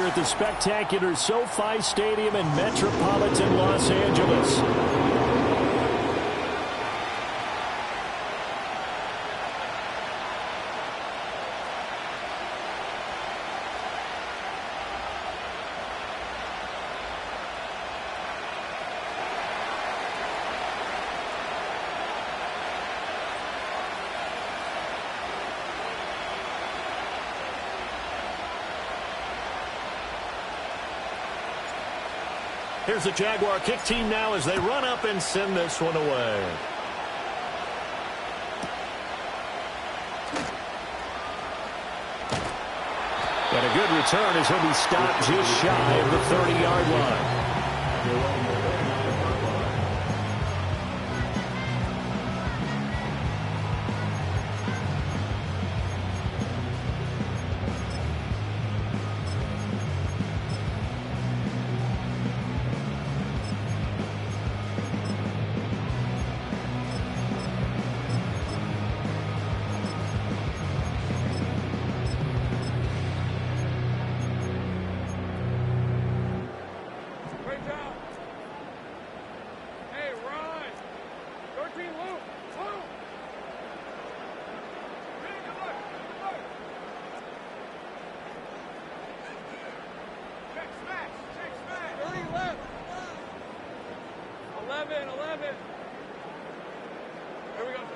at the spectacular SoFi Stadium in metropolitan Los Angeles. Here's the Jaguar kick team now as they run up and send this one away. And a good return as he'll be stopped just shy of the 30-yard line.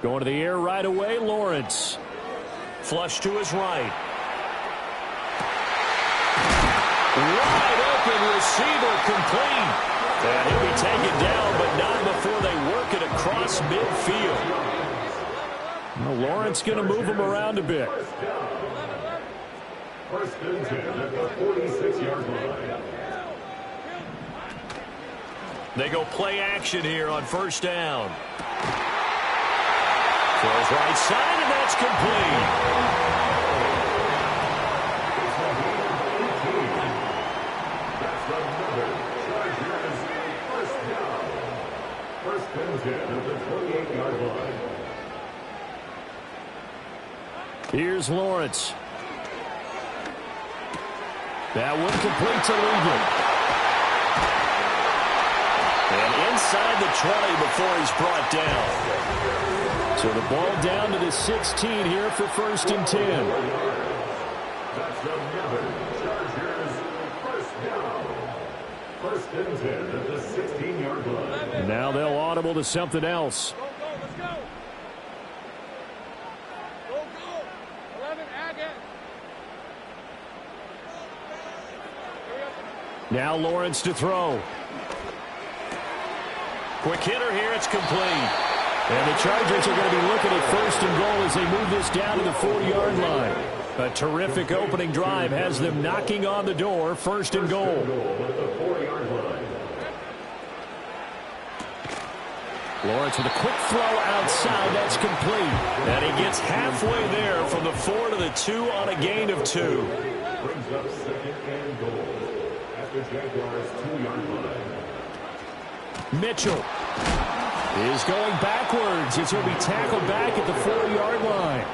Going to the air right away, Lawrence. Flush to his right. Wide open receiver complete. And he'll be taken down, but not before they work it across midfield. Well, Lawrence going to move him around a bit. First and 10 at the 46-yard line. They go play action here on first down. Throws right side, and that's complete. That's another Chargers first down. First and 10 at the 28-yard line. Here's Lawrence. That one complete to Lieber. And inside the 20 before he's brought down. So the ball down to the 16 here for first and 10. That's another Chargers first down. First and 10 at the 16-yard line. And now they'll audible to something else. Let's go. Go. 11, Agate. Now Lawrence to throw. Quick hitter here. It's complete. And the Chargers are going to be looking at first and goal as they move this down to the 40-yard line. A terrific opening drive has them knocking on the door. First and goal. Lawrence with a quick throw outside. That's complete. And he gets halfway there from the 4 to the 2 on a gain of 2. Brings up second and goal at the Jaguars' 2-yard line. Mitchell is going backwards as he'll be tackled back at the 4-yard line.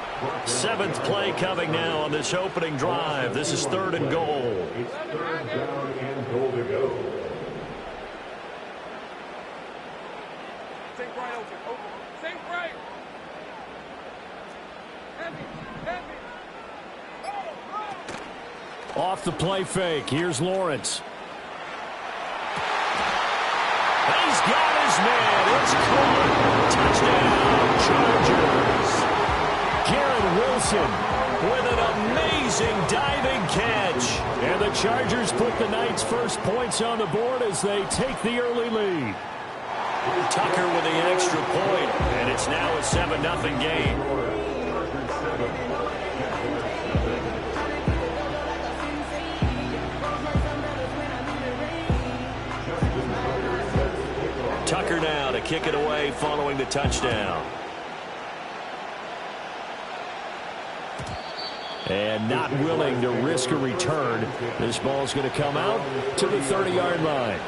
7th play coming now on this opening drive. This is 3rd and goal. It's 3rd down and goal to go. Think right, open. Think right. Heavy. Off the play fake. Here's Lawrence. He's got his man. It's caught. Touchdown, Chargers. Garrett Wilson with an amazing diving catch. And the Chargers put the Knights' first points on the board as they take the early lead. Tucker with the extra point, and it's now a 7-0 game. Tucker now to kick it away following the touchdown. And not willing to risk a return. This ball's going to come out to the 30-yard line.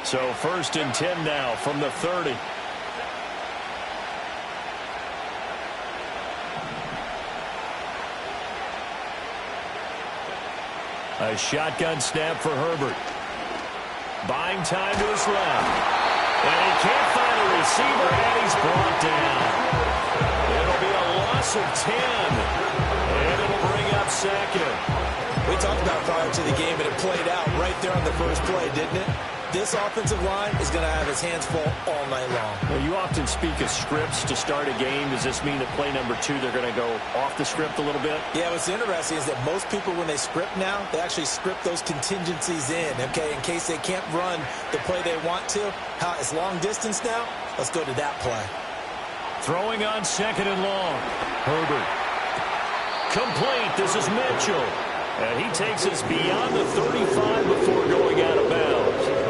So 1st and 10 now from the 30. A shotgun snap for Herbert. Buying time to his left. And he can't find a receiver, and he's brought down. It'll be a loss of 10. And it'll bring up 2nd. We talked about prior to the game, and it played out right there on the first play, didn't it? This offensive line is going to have his hands full all night long. Well, you often speak of scripts to start a game. Does this mean that play number 2, they're going to go off the script a little bit? Yeah, what's interesting is that most people, when they script now, they actually script those contingencies in, okay, in case they can't run the play they want to. How it's long distance now? Let's go to that play. Throwing on 2nd and long. Herbert. Complete. This is Mitchell. And he takes us beyond the 35 before going out of bounds.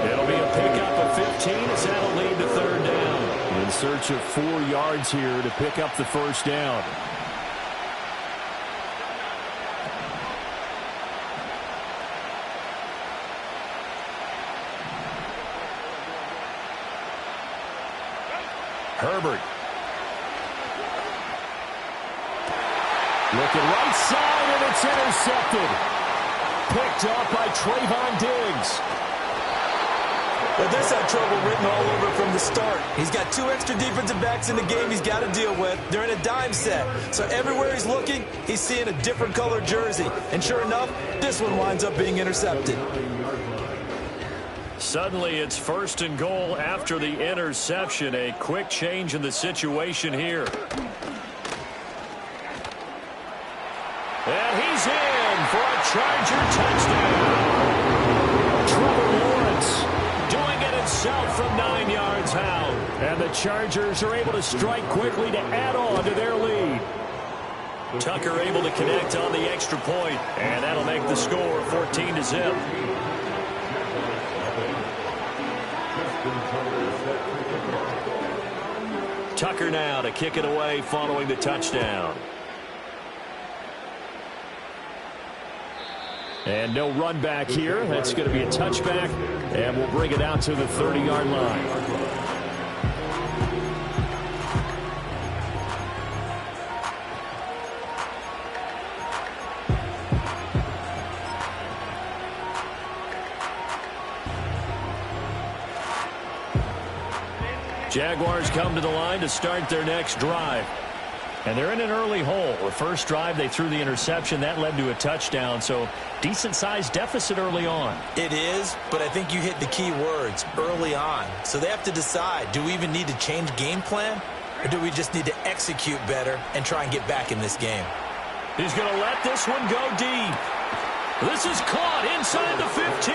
It'll be a pickup of 15 as that'll lead to 3rd down. In search of 4 yards here to pick up the 1st down. Herbert. Looking right side, and it's intercepted. Picked off by Trayvon Diggs. But this had trouble written all over from the start. He's got 2 extra defensive backs in the game he's got to deal with. They're in a dime set. So everywhere he's looking, he's seeing a different color jersey. And sure enough, this one winds up being intercepted. Suddenly, it's 1st and goal after the interception. A quick change in the situation here. And he's in for a Charger touchdown. Trevor Lawrence doing it himself from 9 yards out. And the Chargers are able to strike quickly to add on to their lead. Tucker able to connect on the extra point, and that'll make the score 14-0. Tucker now to kick it away following the touchdown. And no run back here. That's going to be a touchback, and we'll bring it out to the 30-yard line. Jaguars come to the line to start their next drive. And they're in an early hole. The first drive, they threw the interception. That led to a touchdown, so decent-sized deficit early on. It is, but I think you hit the key words, early on. So they have to decide, do we even need to change game plan, or do we just need to execute better and try and get back in this game? He's going to let this one go deep. This is caught inside the 15.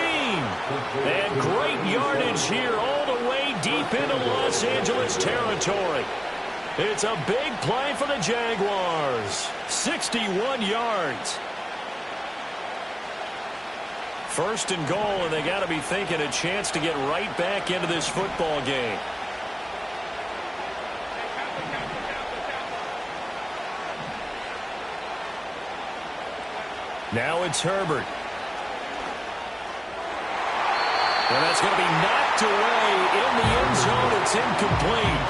And great yardage here all the way deep into Los Angeles territory. It's a big play for the Jaguars. 61 yards. 1st and goal, and they got to be thinking a chance to get right back into this football game. Now it's Herbert. And that's going to be knocked away in the end zone. It's incomplete.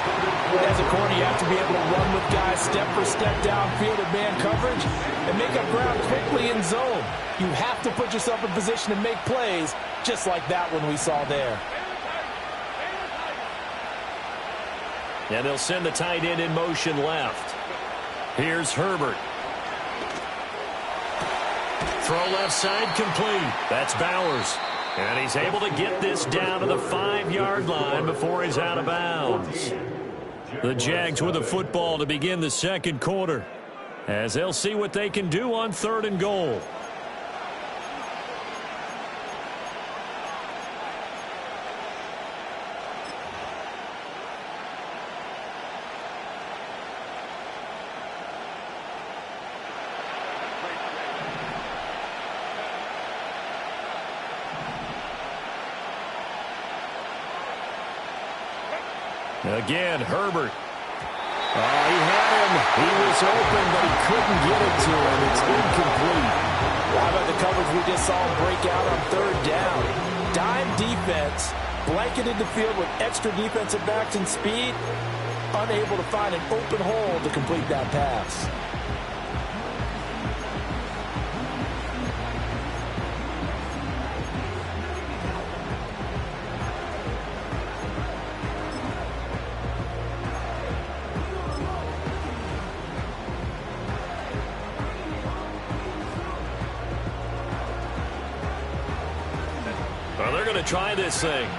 As a corner, you have to be able to run with guys step for step downfield at man coverage and make up ground quickly in zone. You have to put yourself in position to make plays, just like that one we saw there. And they'll send the tight end in motion left. Here's Herbert. Throw left side complete. That's Bowers. And he's able to get this down to the 5-yard line before he's out of bounds. The Jags with the football to begin the 2nd quarter, as they'll see what they can do on 3rd and goal. Again, Herbert. He had him. He was open, but he couldn't get it to him. It's incomplete. How about the coverage we just saw him break out on 3rd down? Dime defense blanketed the field with extra defensive backs and speed, unable to find an open hole to complete that pass. Well, they're going to try this thing.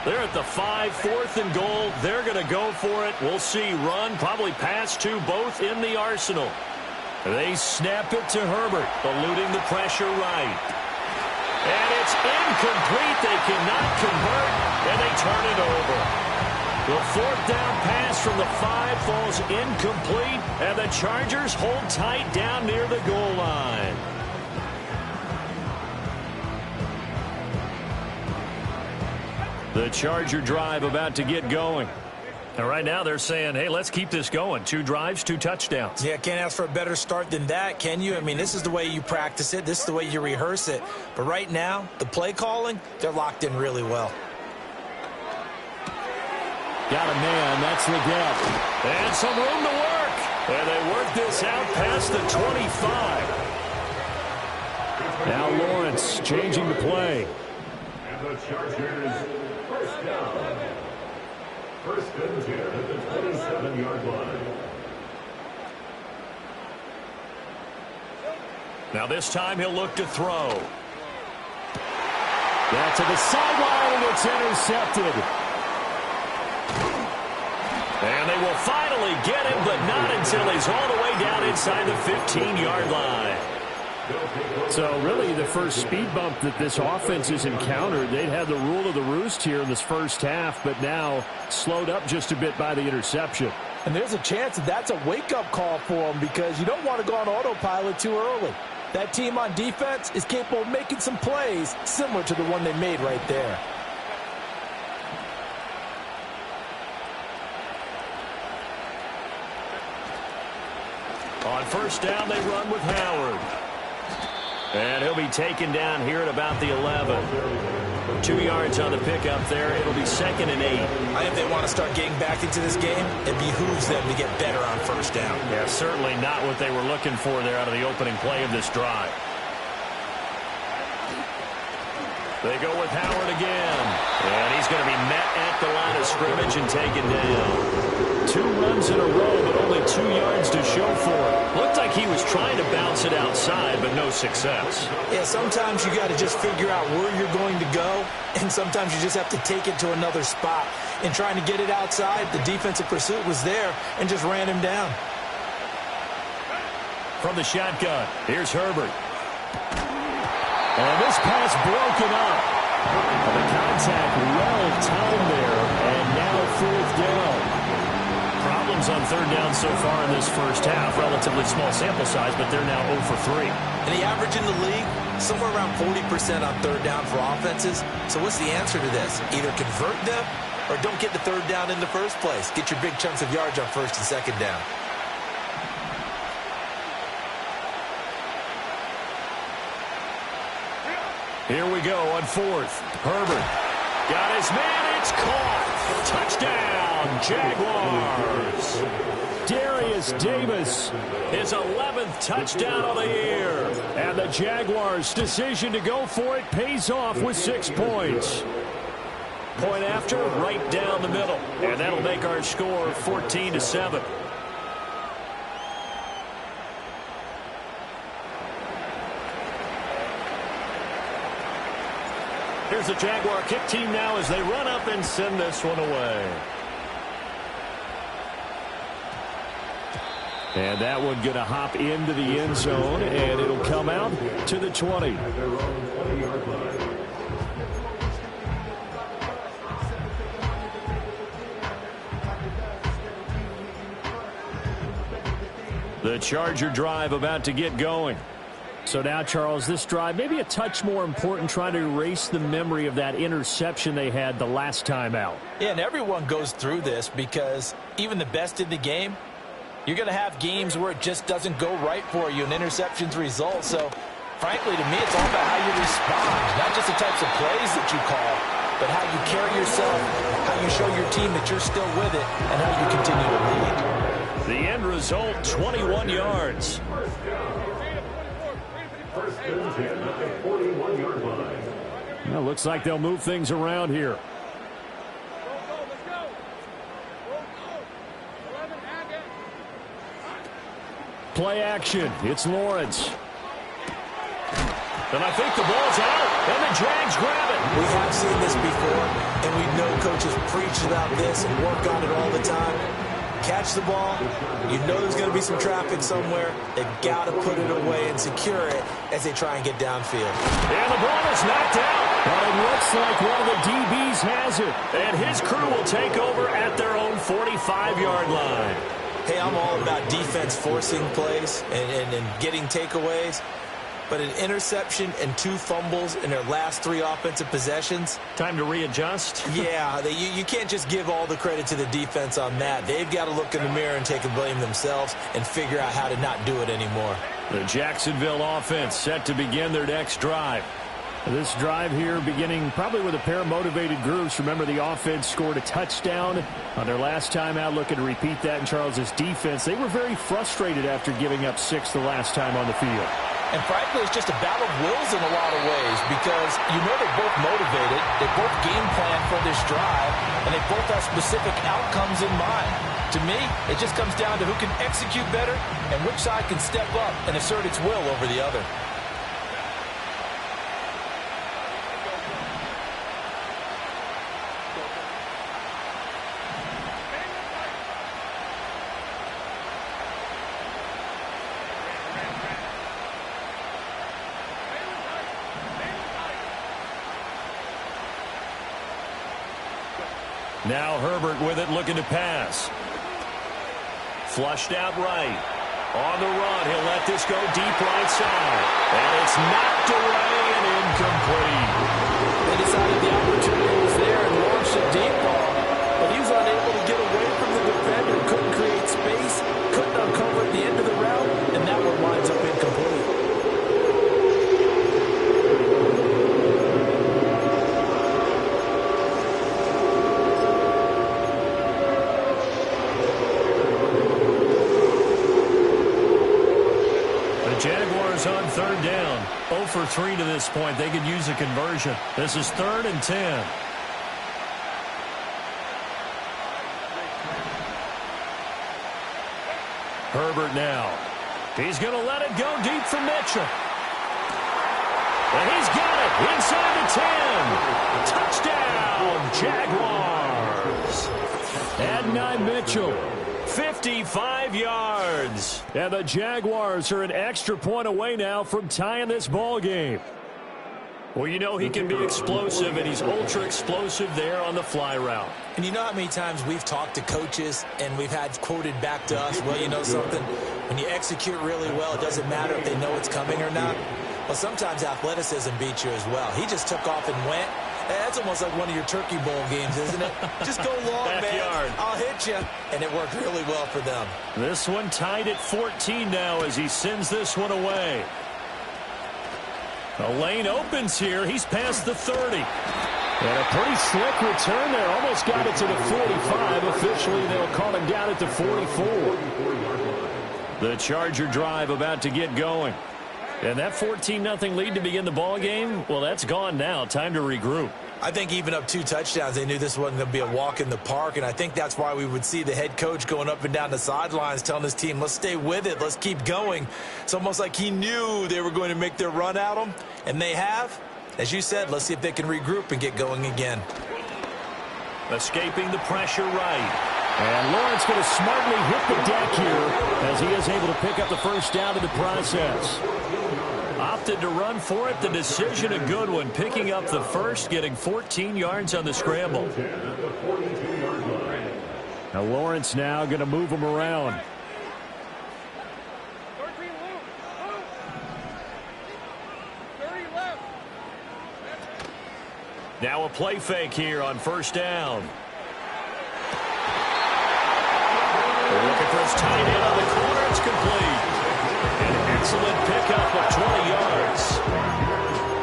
They're at the 5, 4th and goal. They're going to go for it. We'll see. Run, probably pass to both in the arsenal. They snap it to Herbert, eluding the pressure right. And it's incomplete. They cannot convert, and they turn it over. The 4th down pass from the 5 falls incomplete, and the Chargers hold tight down near the goal line. The Charger drive about to get going. And right now they're saying, hey, let's keep this going. 2 drives, 2 touchdowns. Yeah, can't ask for a better start than that, can you? I mean, this is the way you practice it. This is the way you rehearse it. But right now, the play calling, they're locked in really well. Got a man. That's Legette. And some room to work. And they work this out past the 25. Now Lawrence changing the play. And the Chargers first down. First and 10 at the 27-yard line. Now this time he'll look to throw. That to the sideline, and it's intercepted. And they will finally get him, but not until he's all the way down inside the 15-yard line. So really the first speed bump that this offense has encountered, they'd had the rule of the roost here in this first half, but now slowed up just a bit by the interception. And there's a chance that that's a wake-up call for them because you don't want to go on autopilot too early. That team on defense is capable of making some plays similar to the one they made right there. On first down, they run with Howard. And he'll be taken down here at about the 11. 2 yards on the pickup there. It'll be 2nd and 8. I think they want to start getting back into this game. It behooves them to get better on first down. Yeah, certainly not what they were looking for there out of the opening play of this drive. They go with Howard again. And he's going to be met at the line of scrimmage and taken down. 2 runs in a row, but only 2 yards to show for it. Looked like he was trying to bounce it outside, but no success. Yeah, sometimes you got to just figure out where you're going to go, and sometimes you just have to take it to another spot. In trying to get it outside, the defensive pursuit was there and just ran him down. From the shotgun, here's Herbert. And this pass broken up. The contact well timed there, and now 4th down. Problems on 3rd down so far in this first half. Relatively small sample size, but they're now 0 for 3. And the average in the league, somewhere around 40% on 3rd down for offenses. So what's the answer to this? Either convert them or don't get the 3rd down in the first place. Get your big chunks of yards on 1st and 2nd down. Here we go on 4th. Herbert got his man. It's caught. Touchdown, Jaguars. Darius Davis, His 11th touchdown of the year. and the Jaguars' decision to go for it pays off with 6 points. Point after, right down the middle. And that'll make our score 14-7. Here's the Jaguar kick team now as they run up and send this one away. And that one going to hop into the end zone, and it'll come out to the 20. At their own 20-yard line. The Charger drive about to get going. So now, Charles, this drive maybe a touch more important, trying to erase the memory of that interception they had the last time out. Yeah, and everyone goes through this because even the best in the game, you're going to have games where it just doesn't go right for you and interceptions result. So, frankly, to me, it's all about how you respond, not just the types of plays that you call. but how you carry yourself, how you show your team that you're still with it, and how you continue to lead. The end result, 21 yards. First and 10 at the 41-yard line. Well, looks like they'll move things around here. Play action. It's Lawrence. And I think the ball's out, and the Jags grab it. We have seen this before, and we know coaches preach about this and work on it all the time. Catch the ball. You know there's going to be some traffic somewhere. They've got to put it away and secure it as they try and get downfield. And the ball is knocked out. But it looks like one of the DBs has it. And his crew will take over at their own 45-yard line. Hey, I'm all about defense forcing plays and getting takeaways. But an interception and 2 fumbles in their last 3 offensive possessions. Time to readjust. Yeah, you can't just give all the credit to the defense on that. They've got to look in the mirror and take the blame themselves and figure out how to not do it anymore. The Jacksonville offense set to begin their next drive. This drive here beginning probably with a pair of motivated groups. Remember, the offense scored a touchdown on their last time out, looking to repeat that in Charles's defense. They were very frustrated after giving up 6 the last time on the field. And frankly, it's just a battle of wills in a lot of ways because you know they're both motivated, they both game plan for this drive, and they both have specific outcomes in mind. To me, it just comes down to who can execute better and which side can step up and assert its will over the other. Now Herbert with it, looking to pass. Flushed out right. On the run, he'll let this go deep right side. And it's knocked away and incomplete. They decided the opportunity was there and launched a deep ball, but he was unable to get away from the defender, couldn't create space, couldn't uncover at the end of the route, and that one winds up incomplete. Jaguars on 3rd down. 0 for 3 to this point. They could use a conversion. This is 3rd and 10. Herbert now. He's going to let it go deep for Mitchell. And he's got it inside the 10. Touchdown, Jaguars. Adonai Mitchell. 55 yards. And the Jaguars are an extra point away now from tying this ball game. Well, you know he can be explosive, and he's ultra explosive there on the fly route. And you know how many times we've talked to coaches and we've had quoted back to us, well, you know something? When you execute really well, it doesn't matter if they know it's coming or not. Well, sometimes athleticism beats you as well. He just took off and went. That's almost like one of your Turkey Bowl games, isn't it? Just go long, man. I'll hit you. And it worked really well for them. This one tied at 14 now as he sends this one away. The lane opens here. He's past the 30. And a pretty slick return there. Almost got it to the 45. Officially, they'll call him down at the 44. The Charger drive about to get going. And that 14-0 lead to begin the ball game, well, that's gone now. Time to regroup. I think even up 2 touchdowns, they knew this wasn't going to be a walk in the park, and I think that's why we would see the head coach going up and down the sidelines telling his team, let's stay with it, let's keep going. It's almost like he knew they were going to make their run at him, and they have. As you said, let's see if they can regroup and get going again. Escaping the pressure right. And Lawrence going to smartly hit the deck here as he is able to pick up the first down in the process. Opted to run for it. The decision a good one. Picking up the first, getting 14 yards on the scramble. Now Lawrence now going to move him around. Now a play fake here on first down. They're looking for his tight end on the corner. It's complete. An excellent pickup of 20 yards.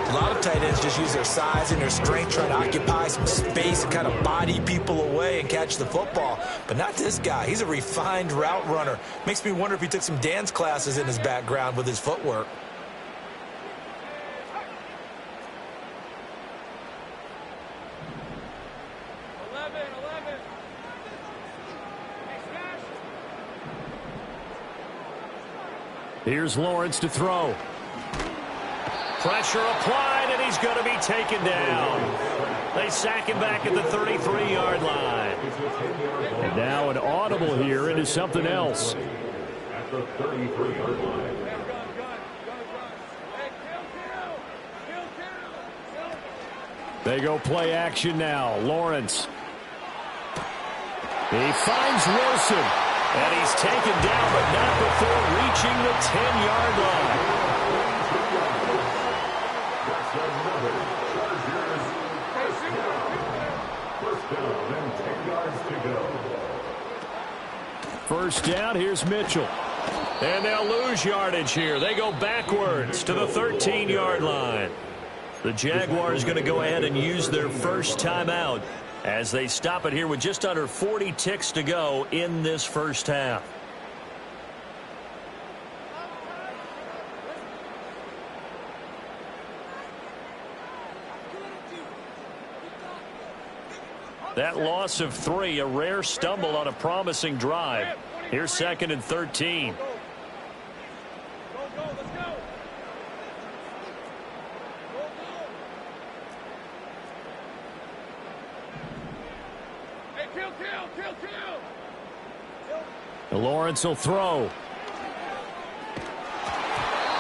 A lot of tight ends offense just use their size and their strength, try to occupy some space and kind of body people away and catch the football. But not this guy. He's a refined route runner. Makes me wonder if he took some dance classes in his background with his footwork. Here's Lawrence to throw. Pressure applied, and he's going to be taken down. They sack him back at the 33-yard line. And now an audible here into something else. At the 33-yard line. They go play action now. Lawrence. He finds Wilson. And he's taken down, but not before reaching the 10-yard line. That's another Chargers first down and 10 yards to go. First down, here's Mitchell. And they'll lose yardage here. They go backwards to the 13-yard line. The Jaguars going to go ahead and use their first timeout as they stop it here with just under 40 ticks to go in this first half. That loss of 3, a rare stumble on a promising drive. Here's 2nd and 13. Lawrence will throw.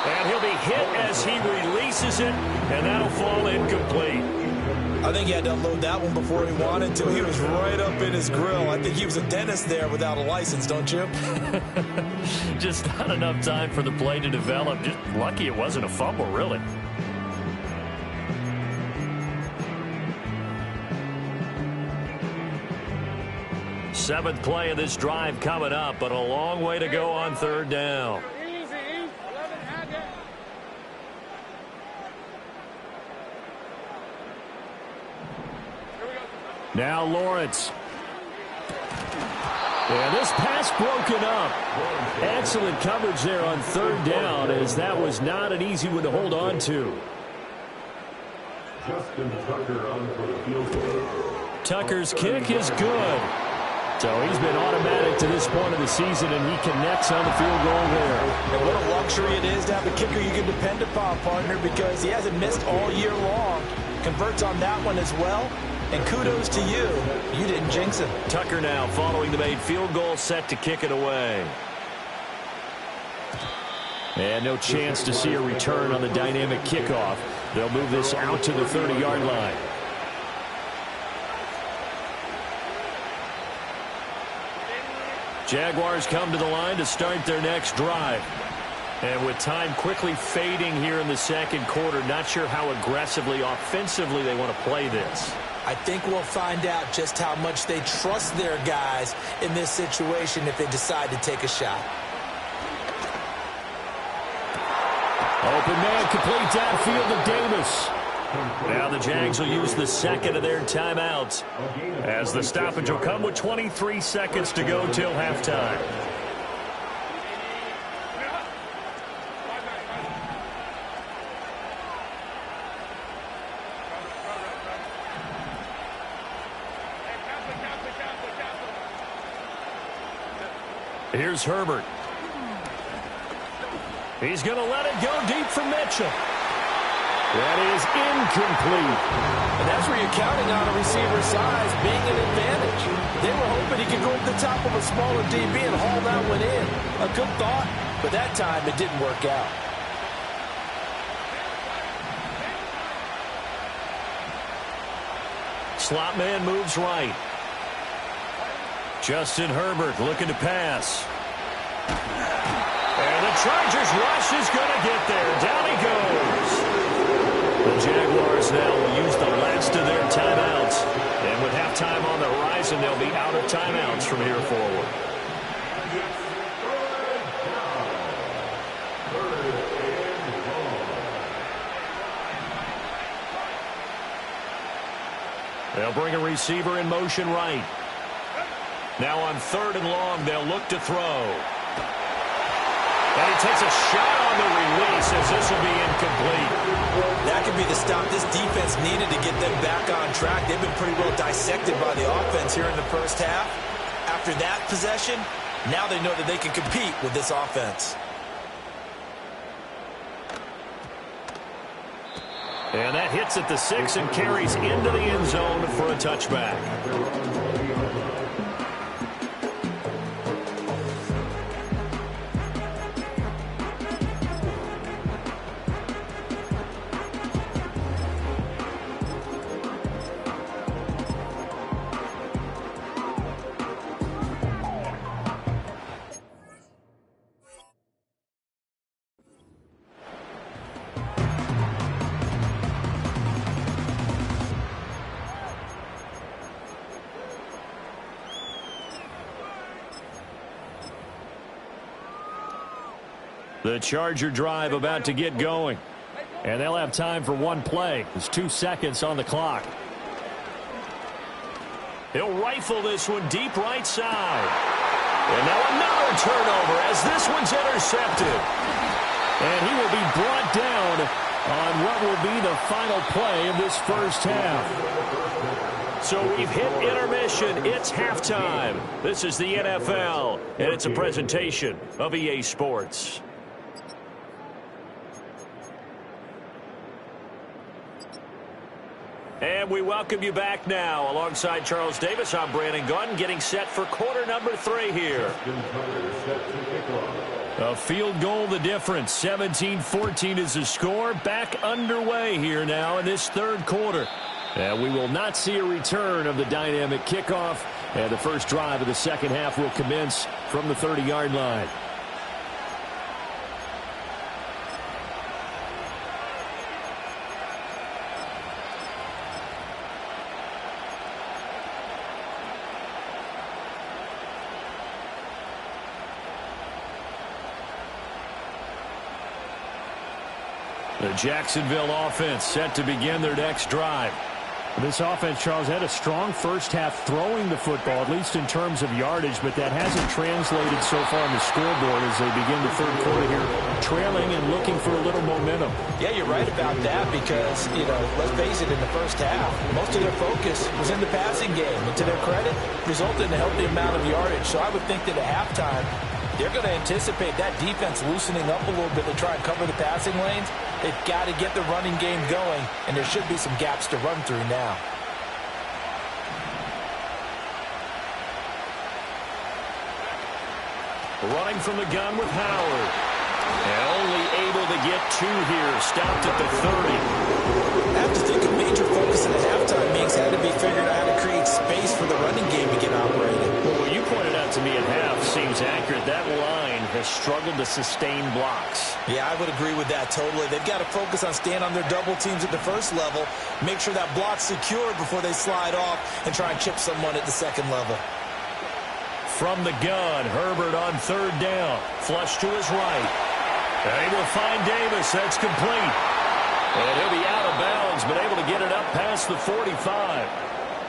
And he'll be hit as he releases it, and that'll fall incomplete. I think he had to unload that one before he wanted to. He was right up in his grill. I think he was a dentist there without a license, don't you? Just not enough time for the play to develop. Just lucky it wasn't a fumble, really. Seventh play of this drive coming up, but a long way to go on 3rd down. Now Lawrence. And this pass broken up. Excellent coverage there on 3rd down, as that was not an easy one to hold on to. Justin Tucker on for the field goal. Tucker's kick is good. So he's been automatic to this point of the season, and he connects on the field goal there. And what a luxury it is to have a kicker you can depend upon, partner, because he hasn't missed all year long. Converts on that one as well. And kudos to you. You didn't jinx him. Tucker now following the made field goal, set to kick it away. And no chance to see a return on the dynamic kickoff. They'll move this out to the 30-yard line. Jaguars come to the line to start their next drive. And with time quickly fading here in the second quarter, not sure how aggressively, offensively they want to play this. I think we'll find out just how much they trust their guys in this situation if they decide to take a shot. Open man, complete downfield to Davis. Now the Jags will use the second of their timeouts, as the stoppage will come with 23 seconds to go till halftime. Here's Herbert. He's going to let it go deep for Mitchell. That is incomplete. And that's where you're counting on a receiver's size being an advantage. They were hoping he could go over the top of a smaller DB and haul that one in. A good thought, but that time it didn't work out. Slot man moves right. Justin Herbert looking to pass. And the Chargers rush is going to get there. Down he goes. The Jaguars now will use the last of their timeouts. And with halftime on the horizon, they'll be out of timeouts from here forward. They'll bring a receiver in motion right. Now on 3rd and long, they'll look to throw. And he takes a shot on the release as this will be incomplete. That could be the stop this defense needed to get them back on track. They've been pretty well dissected by the offense here in the first half. After that possession, now they know that they can compete with this offense. And that hits at the 6 and carries into the end zone for a touchback. The Charger drive about to get going. And they'll have time for one play. There's 2 seconds on the clock. He'll rifle this one deep right side. And now another turnover as this one's intercepted. And he will be brought down on what will be the final play of this first half. So we've hit intermission. It's halftime. This is the NFL, and it's a presentation of EA Sports. And we welcome you back now. Alongside Charles Davis, I'm Brandon Gunn, getting set for quarter number 3 here. A field goal the difference. 17-14 is the score. Back underway here now in this 3rd quarter. And we will not see a return of the dynamic kickoff. And the first drive of the second half will commence from the 30-yard line. The Jacksonville offense set to begin their next drive. This offense, Charles, had a strong first half throwing the football, at least in terms of yardage, but that hasn't translated so far on the scoreboard as they begin the 3rd quarter here, trailing and looking for a little momentum. Yeah, you're right about that because, let's face it, in the first half, most of their focus was in the passing game. And to their credit, resulted in a healthy amount of yardage. So I would think that at halftime, they're going to anticipate that defense loosening up a little bit to try and cover the passing lanes. They've got to get the running game going, and there should be some gaps to run through now. Running from the gun with Howard. And only able to get 2 here. Stopped at the 30. I have to think a major focus in the halftime means had to be figuring out how to create space for the running game to get operated. Well, what you pointed out to me at half seems accurate. That line has struggled to sustain blocks. Yeah, I would agree with that totally. They've got to focus on staying on their double teams at the first level, make sure that block's secure before they slide off and try and chip someone at the second level. From the gun, Herbert on 3rd down. Flush to his right. And he will find Davis. That's complete. And he'll be out of bounds, but able to get it up past the 45.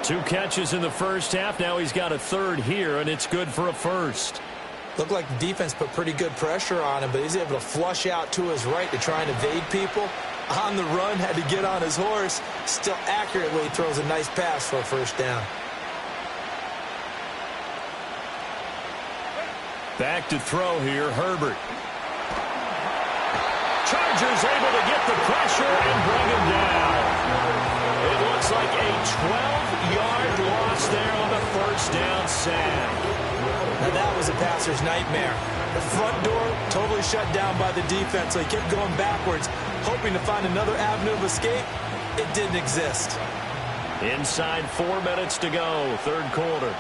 2 catches in the first half. Now he's got a 3rd here, and it's good for a first. Looked like the defense put pretty good pressure on him, but he's able to flush out to his right to try and evade people. On the run, had to get on his horse. Still accurately throws a nice pass for a first down. Back to throw here, Herbert. Chargers able to get the pressure and bring him down. It looks like a 12-yard loss there on the first down sack. Now that was a passer's nightmare. The front door totally shut down by the defense, so he kept going backwards, hoping to find another avenue of escape. It didn't exist. Inside 4 minutes to go, 3rd quarter.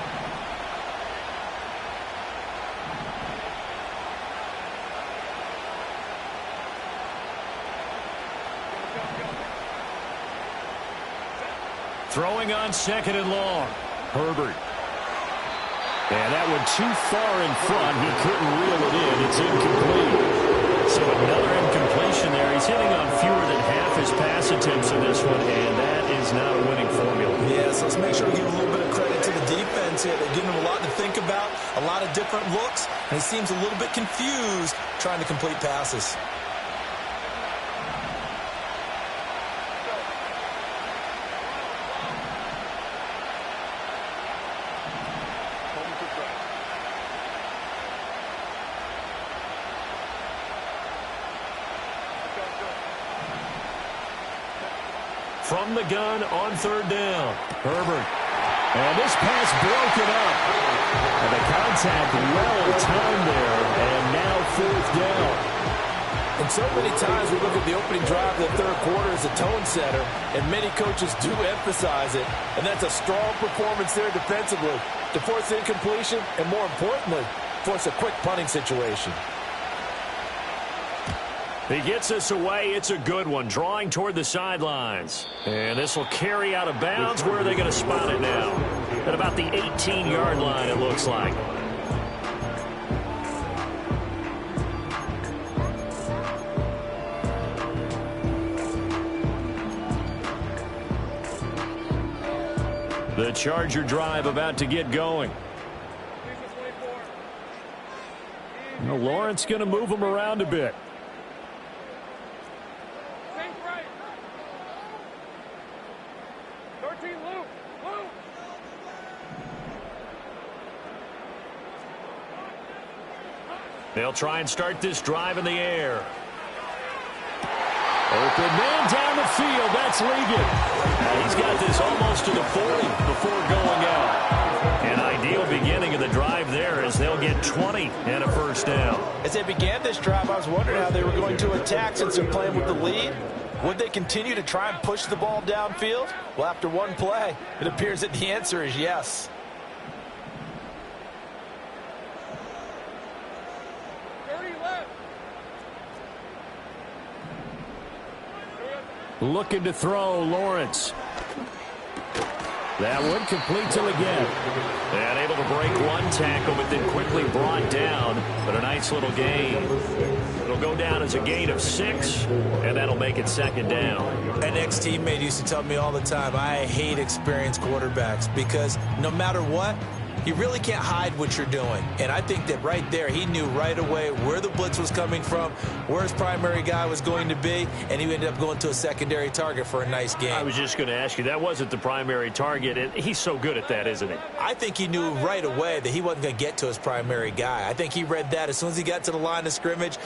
Throwing on 2nd and long. Herbert. And that one too far in front. He couldn't reel it in. It's incomplete. So another incompletion there. He's hitting on fewer than half his pass attempts in this one, and that is not a winning formula. Yeah, so let's make sure we give a little bit of credit to the defense here. They're giving him a lot to think about, a lot of different looks, and he seems a little bit confused trying to complete passes. From the gun on third down, Herbert. And this pass broken up. And the contact well timed there. And now fourth down. And so many times we look at the opening drive of the third quarter as a tone setter, and many coaches do emphasize it. And that's a strong performance there defensively to force incompletion and, more importantly, force a quick punting situation. He gets this away. It's a good one, drawing toward the sidelines. And this will carry out of bounds. Where are they going to spot it now? At about the 18-yard line, it looks like. The Charger drive about to get going. Well, Lawrence going to move them around a bit. They'll try and start this drive in the air. Open man down the field. That's Ligon. He's got this almost to the 40 before going out. An ideal beginning of the drive there as they'll get 20 and a first down. As they began this drive, I was wondering how they were going to attack since they're playing with the lead. Would they continue to try and push the ball downfield? Well, after one play, it appears that the answer is yes. Looking to throw, Lawrence. That one complete to again. And able to break one tackle, but then quickly brought down. But a nice little gain. It'll go down as a gain of 6, and that'll make it second down. An ex-teammate used to tell me all the time, I hate experienced quarterbacks because no matter what, you really can't hide what you're doing. And I think that right there, he knew right away where the blitz was coming from, where his primary guy was going to be, and he ended up going to a secondary target for a nice game. I was just going to ask you, that wasn't the primary target, and he's so good at that, isn't he? I think he knew right away that he wasn't going to get to his primary guy. I think he read that as soon as he got to the line of scrimmage,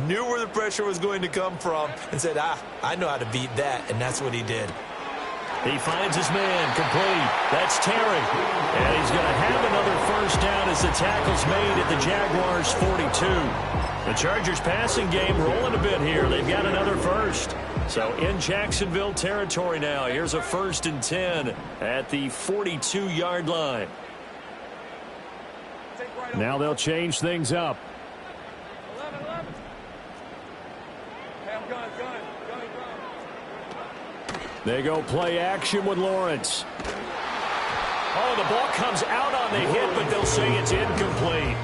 knew where the pressure was going to come from, and said, I know how to beat that, and that's what he did. He finds his man, complete. That's Terry. And he's going to have another first down as the tackle's made at the Jaguars' 42. The Chargers passing game rolling a bit here. They've got another first. So in Jacksonville territory now. Here's a 1st and 10 at the 42-yard line. Now they'll change things up. 11. Hey, I'm gun. They go play action with Lawrence. Oh, the ball comes out on the hit, but they'll say it's incomplete.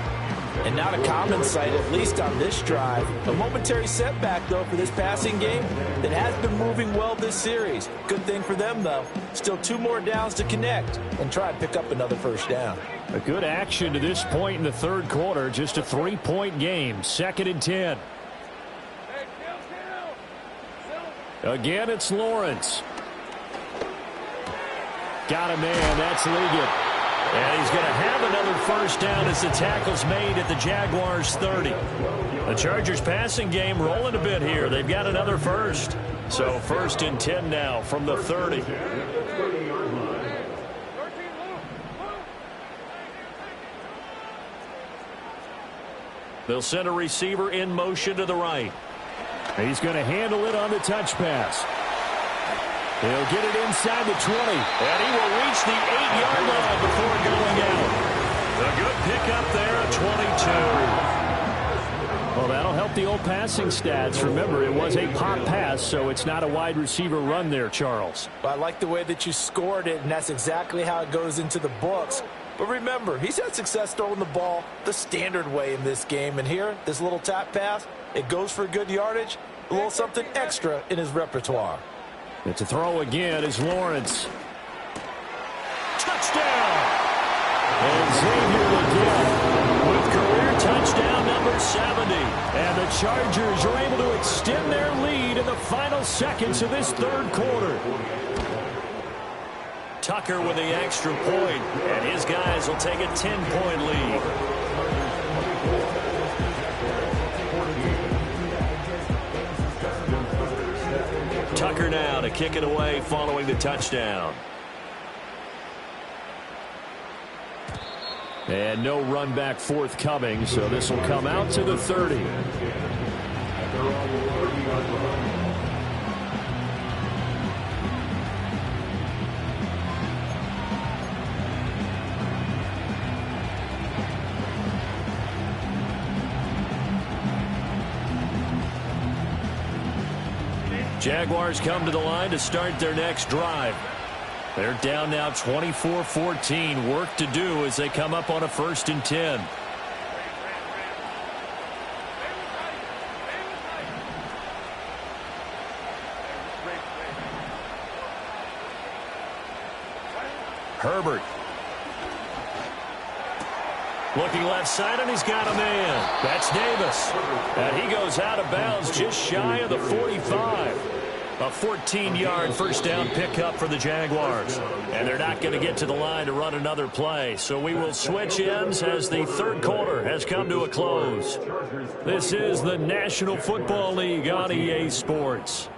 And not a common sight, at least on this drive. A momentary setback, though, for this passing game that has been moving well this series. Good thing for them, though. Still 2 more downs to connect and try and pick up another first down. A good action to this point in the third quarter. Just a 3-point game. 2nd and 10. Hey, kill. Again, it's Lawrence. Got a man. That's Ligon. And he's going to have another first down as the tackle's made at the Jaguars' 30. The Chargers passing game rolling a bit here. They've got another first. So 1st and 10 now from the 30. They'll send a receiver in motion to the right. He's going to handle it on the touch pass. He'll get it inside the 20. And he will reach the 8-yard line before going out. A good pickup there at 22. Well, that'll help the old passing stats. Remember, it was a pop pass, so it's not a wide receiver run there, Charles. Well, I like the way that you scored it, and that's exactly how it goes into the books. But remember, he's had success throwing the ball the standard way in this game. And here, this little tap pass, it goes for good yardage, a little something extra in his repertoire. It's a throw again is Lawrence. Touchdown! And Xavier again with career touchdown number 70. And the Chargers are able to extend their lead in the final seconds of this third quarter. Tucker with the extra point, and his guys will take a 10-point lead. Tucker now to kick it away following the touchdown. And no run back forthcoming, so this will come out to the 30. Jaguars come to the line to start their next drive. They're down now 24-14. Work to do as they come up on a 1st and 10. Herbert. Looking left side, and he's got a man. That's Davis. And he goes out of bounds just shy of the 45. A 14-yard first down pickup for the Jaguars. And they're not going to get to the line to run another play. So we will switch ends as the third quarter has come to a close. This is the National Football League on EA Sports.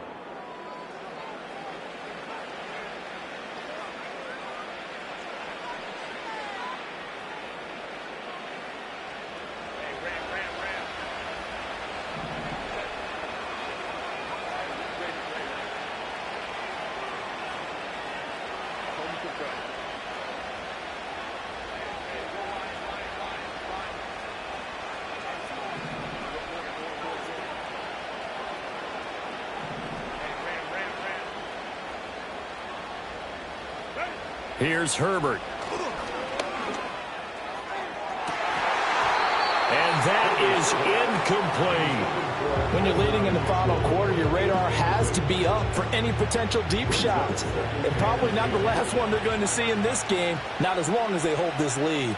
Here's Herbert. And that is incomplete. When you're leading in the final quarter, your radar has to be up for any potential deep shots. And probably not the last one they're going to see in this game, not as long as they hold this lead.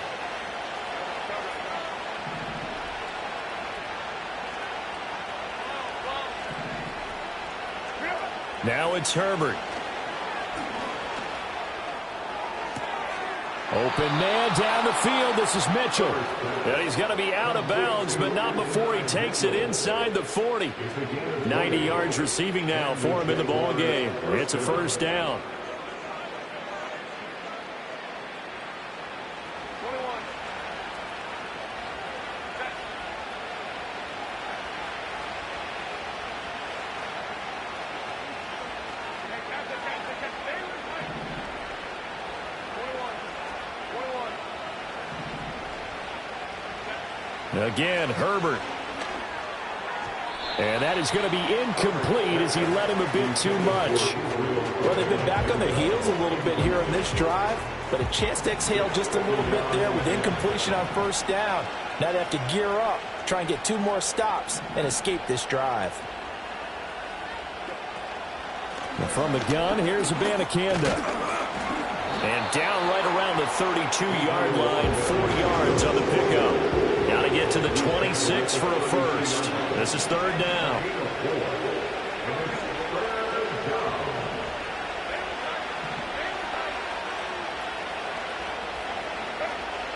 Now it's Herbert. Open man down the field. This is Mitchell. And he's going to be out of bounds, but not before he takes it inside the 40. 90 yards receiving now for him in the ball game. It's a first down. Again, Herbert. And that is going to be incomplete as he led him a bit too much. Well, they've been back on their heels a little bit here on this drive, but a chance to exhale just a little bit there with incompletion on first down. Now they have to gear up, try and get 2 more stops and escape this drive. And from the gun, here's Abanikanda. And down right around the 32-yard line, 4 yards on the pickup. Got to get to the 26 for a first. This is third down.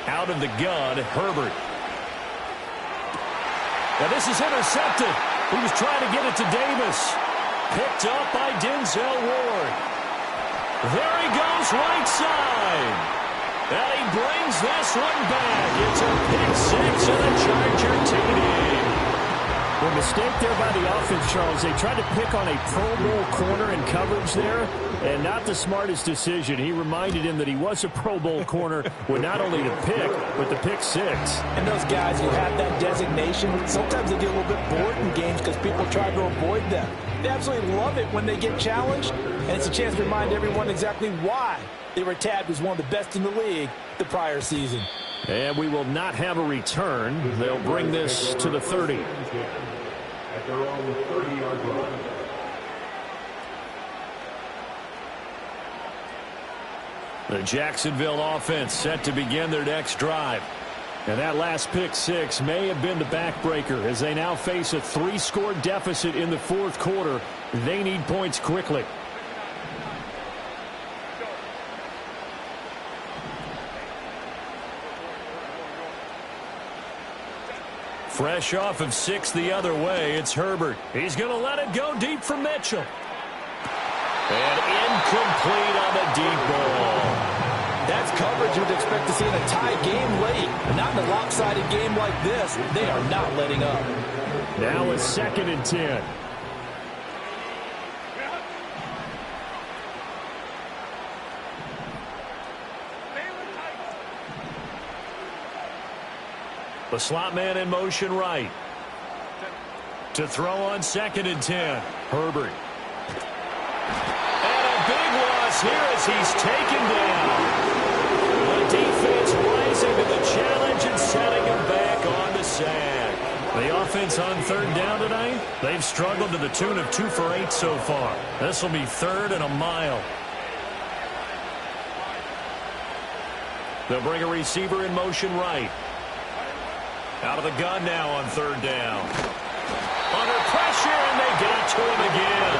Out of the gun, Herbert. Now this is intercepted. He was trying to get it to Davis. Picked up by Denzel Ward. There he goes, right side. And he brings this one back. It's a pick 6 and a Charger TD. Well, mistake there by the offense, Charles. They tried to pick on a Pro Bowl corner in coverage there, and not the smartest decision. He reminded him that he was a Pro Bowl corner with not only the pick, but the pick 6. And those guys who have that designation, sometimes they get a little bit bored in games because people try to avoid them. They absolutely love it when they get challenged, and it's a chance to remind everyone exactly why they were tabbed as one of the best in the league the prior season. And we will not have a return. They'll bring this to the 30. At their own 30-yard line. The Jacksonville offense set to begin their next drive. And that last pick six may have been the backbreaker as they now face a 3-score deficit in the fourth quarter. They need points quickly. Fresh off of 6 the other way, it's Herbert. He's going to let it go deep for Mitchell. And incomplete on the deep ball. That's coverage you'd expect to see in a tie game late. Not in a lopsided game like this. They are not letting up. Now a 2nd and 10. The slot man in motion right. To throw on 2nd and 10. Herbert. And a big loss here as he's taken down. The defense rising to the challenge and setting him back on the sack. The offense on 3rd down tonight, they've struggled to the tune of 2 for 8 so far. This will be 3rd and a mile. They'll bring a receiver in motion right. Out of the gun now on 3rd down. Under pressure, and they get it to him again.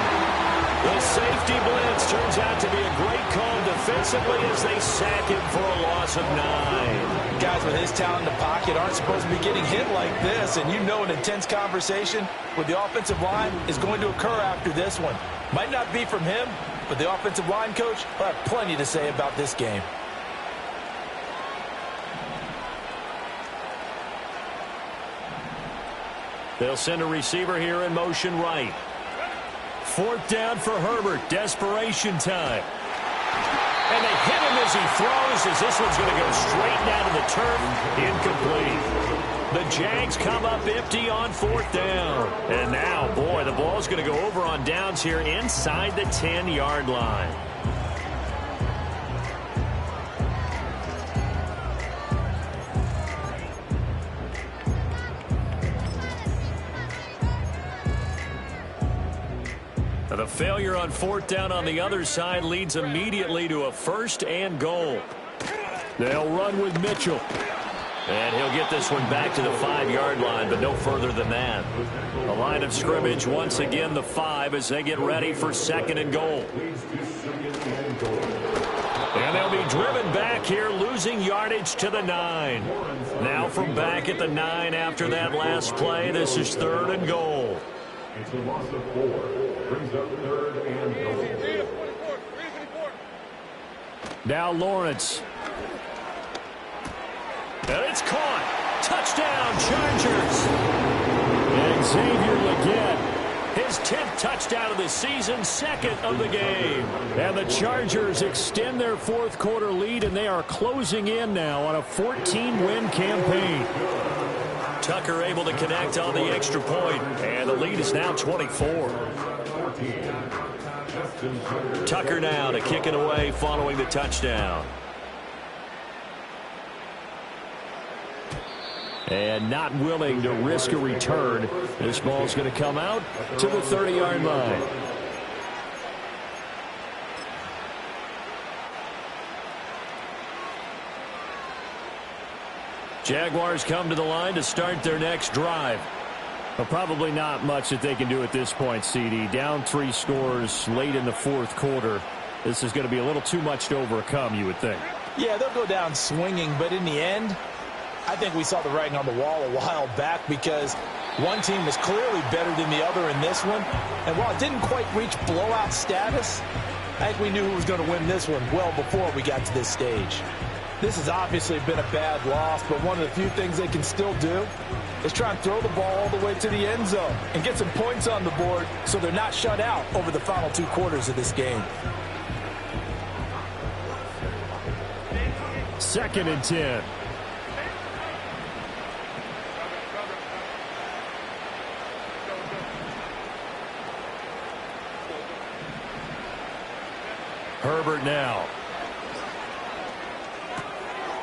The safety blitz turns out to be a great call defensively as they sack him for a loss of 9. Guys with his talent in the pocket aren't supposed to be getting hit like this, and you know an intense conversation with the offensive line is going to occur after this one. Might not be from him, but the offensive line coach will have plenty to say about this game. They'll send a receiver here in motion right. 4th down for Herbert. Desperation time. And they hit him as he throws, as this one's going to go straight down to the turf. Incomplete. The Jags come up empty on 4th down. And now, boy, the ball's going to go over on downs here inside the 10-yard line. The failure on 4th down on the other side leads immediately to a 1st and goal. They'll run with Mitchell. And he'll get this one back to the 5-yard line, but no further than that. The line of scrimmage once again the 5 as they get ready for 2nd and goal. And they'll be driven back here, losing yardage to the 9. Now from back at the 9 after that last play, this is 3rd and goal. It's a loss of 4. Brings up 3rd and goal. Now Lawrence. And it's caught. Touchdown, Chargers. And Xavier Legette, his 10th touchdown of the season, 2nd of the game. And the Chargers extend their 4th quarter lead, and they are closing in now on a 14-win campaign. Tucker able to connect on the extra point, and the lead is now 24. Tucker now to kick it away following the touchdown. And not willing to risk a return. This ball's going to come out to the 30-yard line. Jaguars come to the line to start their next drive. Well, probably not much that they can do at this point, CD. Down 3 scores late in the 4th quarter. This is going to be a little too much to overcome, you would think. Yeah, they'll go down swinging, but in the end, I think we saw the writing on the wall a while back because one team was clearly better than the other in this one. And while it didn't quite reach blowout status, I think we knew who was going to win this one well before we got to this stage. This has obviously been a bad loss, but one of the few things they can still do is try and throw the ball all the way to the end zone and get some points on the board so they're not shut out over the final 2 quarters of this game. 2nd and 10. Herbert now.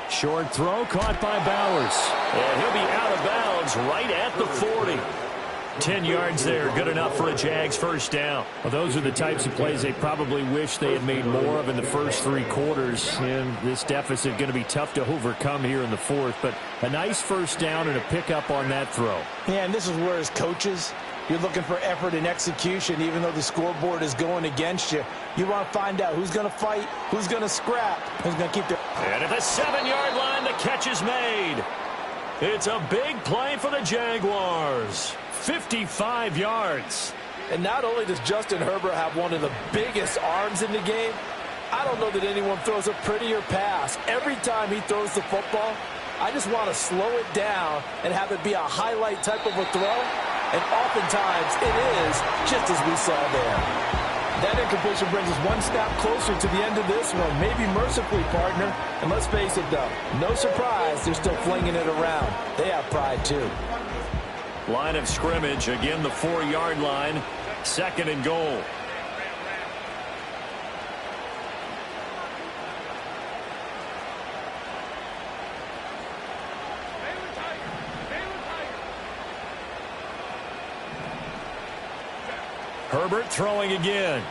Short throw caught by Bowers. And he'll be out of bounds right at the 40. 10 yards there, good enough for a Jags first down. Well, those are the types of plays they probably wish they had made more of in the first 3 quarters. And this deficit going to be tough to overcome here in the fourth. But a nice first down and a pickup on that throw. Yeah, and this is where as coaches, you're looking for effort and execution, even though the scoreboard is going against you. You want to find out who's going to fight, who's going to scrap, who's going to keep their... And at the 7-yard line, the catch is made. It's a big play for the Jaguars. 55 yards. And not only does Justin Herbert have one of the biggest arms in the game, I don't know that anyone throws a prettier pass. Every time he throws the football, I just want to slow it down and have it be a highlight type of a throw. And oftentimes it is, just as we saw there. That incompletion brings us one step closer to the end of this one. Maybe mercifully, partner. And let's face it, though, no surprise, they're still flinging it around. They have pride, too. Line of scrimmage, again the 4-yard line, 2nd and goal. Herbert throwing again.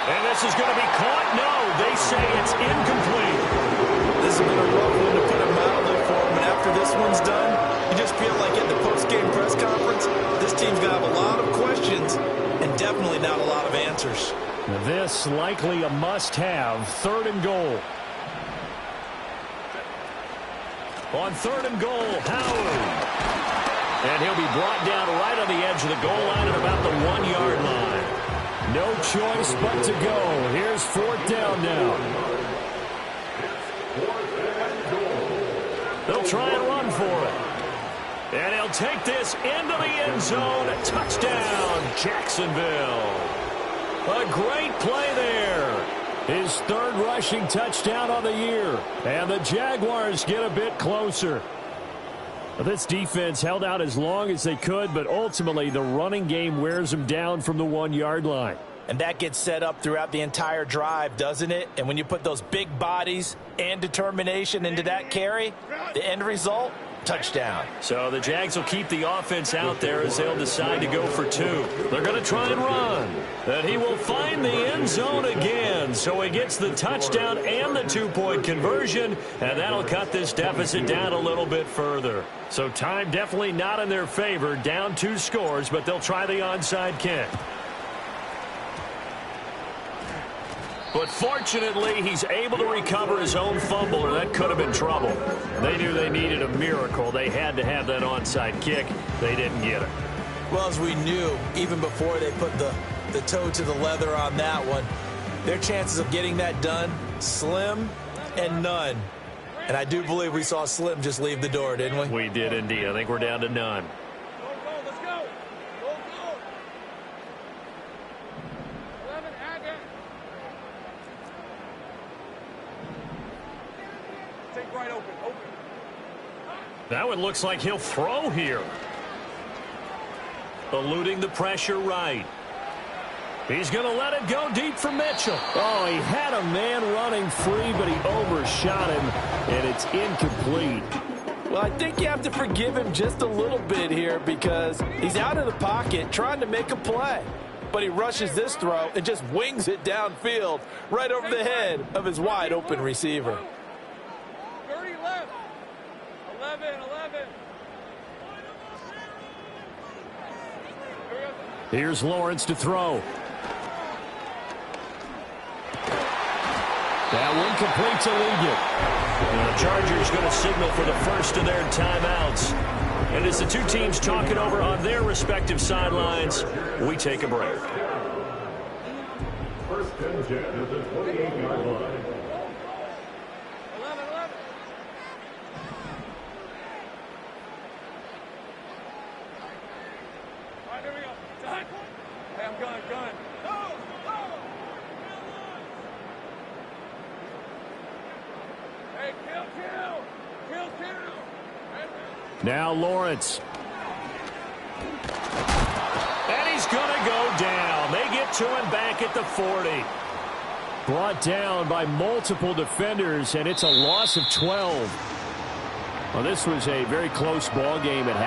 And this is going to be caught. No, they say it's incomplete. This has been a rough one to put it mildly for him. And after this one's done, you just feel like at the post-game press conference, this team's going to have a lot of questions and definitely not a lot of answers. This likely a must-have. 3rd and goal. On 3rd and goal, Howard. And he'll be brought down right on the edge of the goal line at about the 1-yard line. No choice but to go. Here's 4th down now. They'll try and run for it. And he'll take this into the end zone. Touchdown, Jacksonville. A great play there. His 3rd rushing touchdown on the year. And the Jaguars get a bit closer. This defense held out as long as they could, but ultimately the running game wears them down from the 1-yard line. And that gets set up throughout the entire drive, doesn't it? And when you put those big bodies and determination into that carry, the end result, touchdown. So the Jags will keep the offense out there as they'll decide to go for 2. They're going to try and run. And he will find the end zone again. So he gets the touchdown and the 2-point conversion. And that'll cut this deficit down a little bit further. So time definitely not in their favor. Down 2 scores, but they'll try the onside kick. But fortunately, he's able to recover his own fumble, or that could have been trouble. They knew they needed a miracle. They had to have that onside kick. They didn't get it. Well, as we knew, even before they put the toe to the leather on that one, their chances of getting that done, slim and none. And I do believe we saw Slim just leave the door, didn't we? We did indeed. I think we're down to none. Let's go. Go. 11, add that. Take right open. That one looks like he'll throw here. Eluding the pressure right. He's going to let it go deep for Mitchell. Oh, he had a man running free, but he overshot him, and it's incomplete. Well, I think you have to forgive him just a little bit here because he's out of the pocket trying to make a play. But he rushes this throw and just wings it downfield right over the head of his wide-open receiver. 30 left. 11. Here's Lawrence to throw. That one complete to Ligon. And the Chargers going to signal for the first of their timeouts. And as the two teams talk it over on their respective sidelines, we take a break. First and 10 at the 28-yard line. 11. All right, here we go. Done. Hey, I'm gun. Go. Hey, kill. Now Lawrence. And he's going to go down. They get to him back at the 40. Brought down by multiple defenders, and it's a loss of 12. Well, this was a very close ball game at